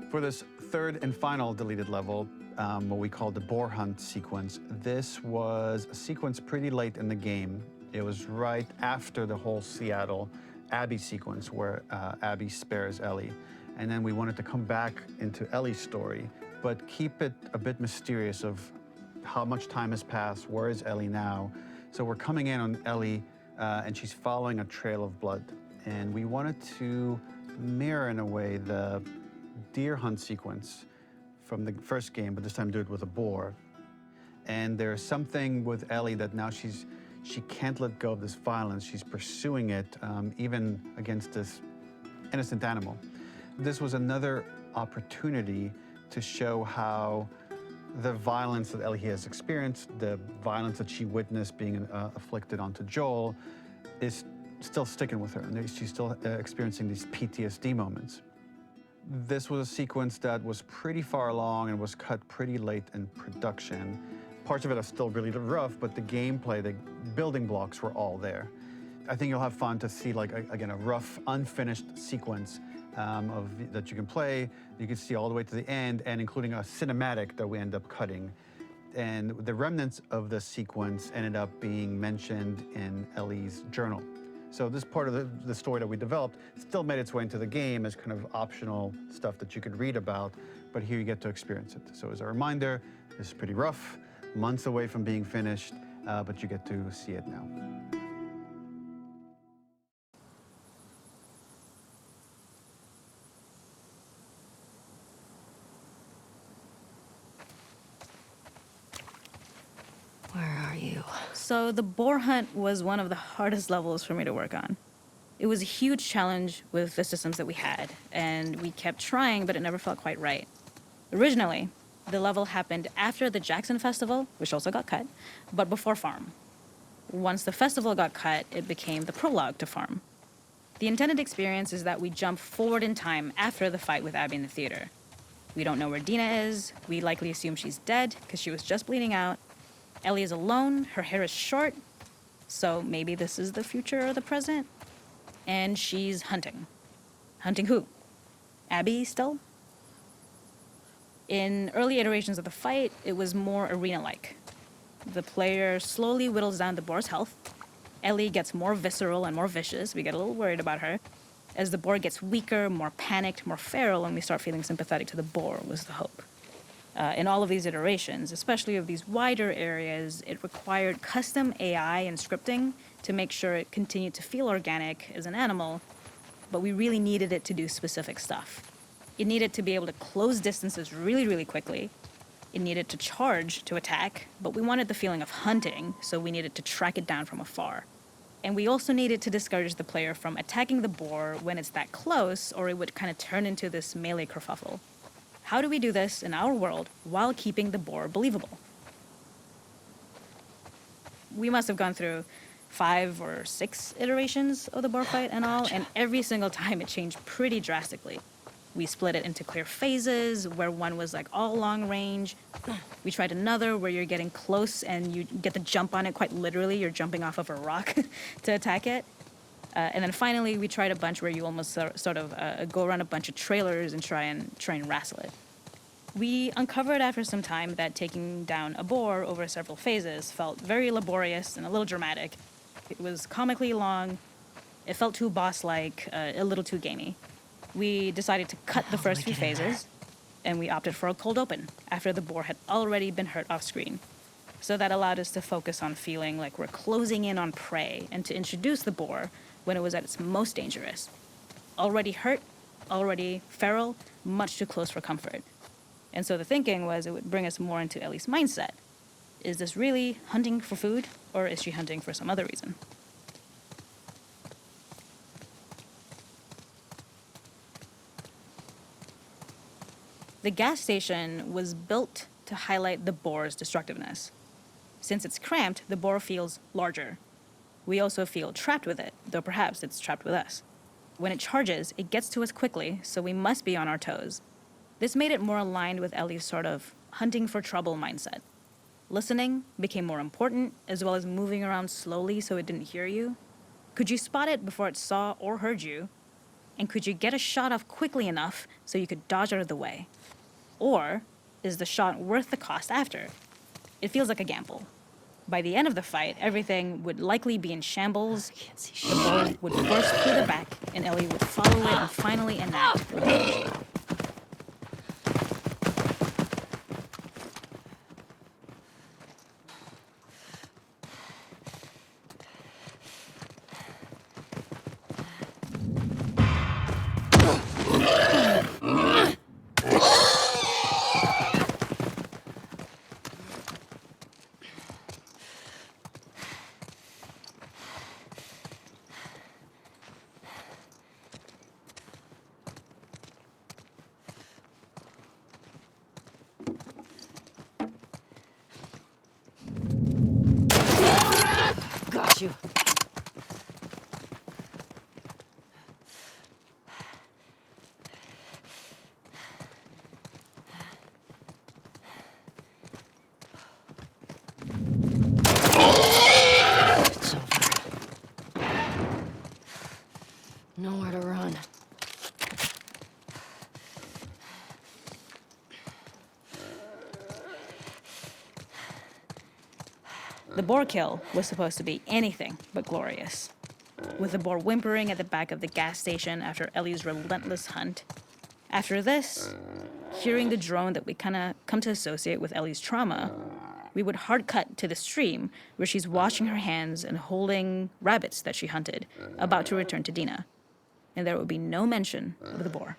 For this third and final deleted level, what we call the boar hunt sequence, this was a sequence pretty late in the game. It was right after the whole Seattle Abby sequence where Abby spares Ellie. And then we wanted to come back into Ellie's story, but keep it a bit mysterious of how much time has passed, where is Ellie now? So we're coming in on Ellie and she's following a trail of blood. And we wanted to mirror in a way the deer hunt sequence from the first game, but this time do it with a boar. And there's something with Ellie that now she can't let go of this violence. She's pursuing it, even against this innocent animal. This was another opportunity to show how the violence that Ellie has experienced, the violence that she witnessed being afflicted onto Joel, is still sticking with her, and she's still experiencing these PTSD moments. This was a sequence that was pretty far along and was cut pretty late in production. Parts of it are still really rough, but the gameplay, the building blocks were all there. I think you'll have fun to see, like, again, a rough, unfinished sequence that you can play. You can see all the way to the end, and including a cinematic that we end up cutting. And the remnants of the sequence ended up being mentioned in Ellie's journal. So this part of the story that we developed still made its way into the game as kind of optional stuff that you could read about, but here you get to experience it. So as a reminder, this is pretty rough, months away from being finished, but you get to see it now. Where are you? So the boar hunt was one of the hardest levels for me to work on. It was a huge challenge with the systems that we had, and we kept trying, but it never felt quite right. Originally, the level happened after the Jackson Festival, which also got cut, but before Farm. Once the festival got cut, it became the prologue to Farm. The intended experience is that we jump forward in time after the fight with Abby in the theater. We don't know where Dina is. We likely assume she's dead because she was just bleeding out. Ellie is alone, her hair is short, so maybe this is the future or the present. And she's hunting. Hunting who? Abby still? In early iterations of the fight, it was more arena-like. The player slowly whittles down the boar's health. Ellie gets more visceral and more vicious. We get a little worried about her. As the boar gets weaker, more panicked, more feral, and we start feeling sympathetic to the boar was the hope. In all of these iterations, especially of these wider areas, it required custom AI and scripting to make sure it continued to feel organic as an animal, but we really needed it to do specific stuff. It needed to be able to close distances really, really quickly. It needed to charge to attack, but we wanted the feeling of hunting, so we needed to track it down from afar. And we also needed to discourage the player from attacking the boar when it's that close, or it would kind of turn into this melee kerfuffle. How do we do this in our world while keeping the boar believable? We must have gone through 5 or 6 iterations of the boar fight and all, and every single time it changed pretty drastically. We split it into clear phases, where one was like all long range. We tried another where you're getting close and you get to jump on it quite literally. You're jumping off of a rock to attack it. And then finally, we tried a bunch where you almost sort of go around a bunch of trailers and try and wrestle it. We uncovered after some time that taking down a boar over several phases felt very laborious and a little dramatic. It was comically long. It felt too boss-like, a little too gamey. We decided to cut the first few phases, and we opted for a cold open after the boar had already been hurt off screen. So that allowed us to focus on feeling like we're closing in on prey and to introduce the boar when it was at its most dangerous. Already hurt, already feral, much too close for comfort. And so the thinking was it would bring us more into Ellie's mindset. Is this really hunting for food, or is she hunting for some other reason? The gas station was built to highlight the boar's destructiveness. Since it's cramped, the boar feels larger. We also feel trapped with it, though perhaps it's trapped with us. When it charges, it gets to us quickly, so we must be on our toes. This made it more aligned with Ellie's sort of hunting for trouble mindset. Listening became more important, as well as moving around slowly so it didn't hear you. Could you spot it before it saw or heard you? And could you get a shot off quickly enough so you could dodge out of the way? Or is the shot worth the cost after? It feels like a gamble. By the end of the fight, everything would likely be in shambles, the boar would burst through the back, and Ellie would follow it and finally enact revenge. Got you. It's over. Nowhere to run. The boar kill was supposed to be anything but glorious. With the boar whimpering at the back of the gas station after Ellie's relentless hunt. After this, hearing the drone that we kind of come to associate with Ellie's trauma, we would hard cut to the stream where she's washing her hands and holding rabbits that she hunted, about to return to Dina. And there would be no mention of the boar.